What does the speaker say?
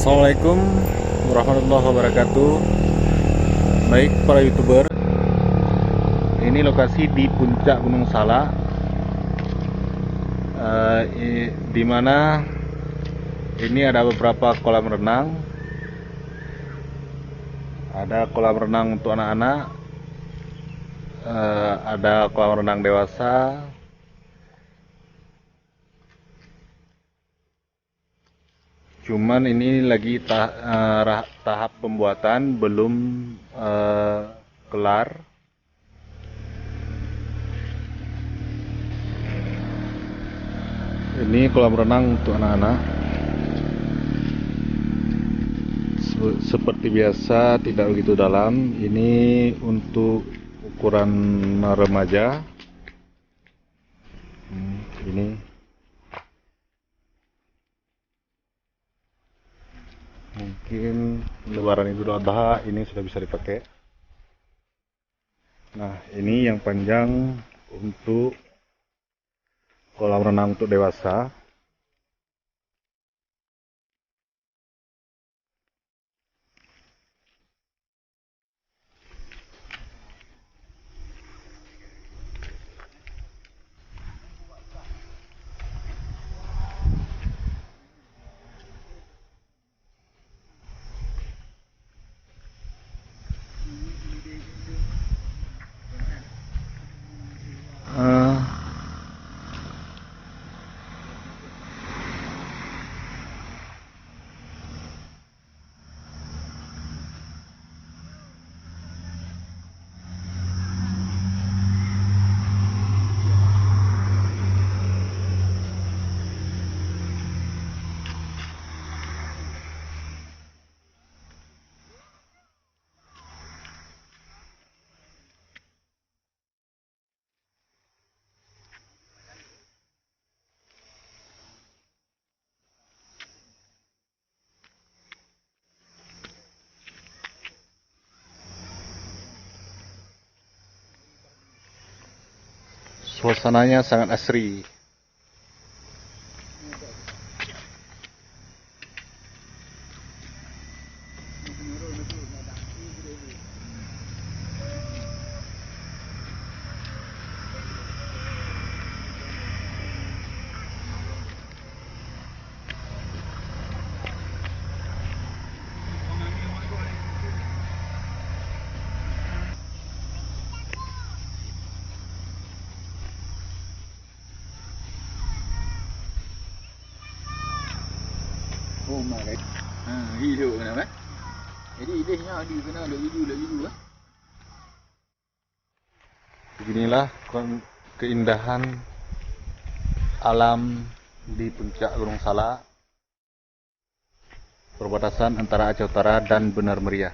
Assalamualaikum warahmatullahi wabarakatuh. Baik para youtuber, ini lokasi di puncak Gunung Salak, di mana ini ada beberapa kolam renang. Ada kolam renang untuk anak-anak, ada kolam renang dewasa. Cuman ini lagi tahap pembuatan, belum kelar. Ini kolam renang untuk anak-anak. Seperti biasa, tidak begitu dalam. Ini untuk ukuran remaja. Ini mungkin Lebaran Idul Adha ini sudah bisa dipakai. Nah, ini yang panjang untuk kolam renang untuk dewasa. Suasananya sangat asri. Oh my god. Hidup kenapa? Jadi idenya ada kena ada biru lah. Beginilah keindahan alam di puncak Gunung Salak, perbatasan antara Aceh Utara dan Benar Meriah.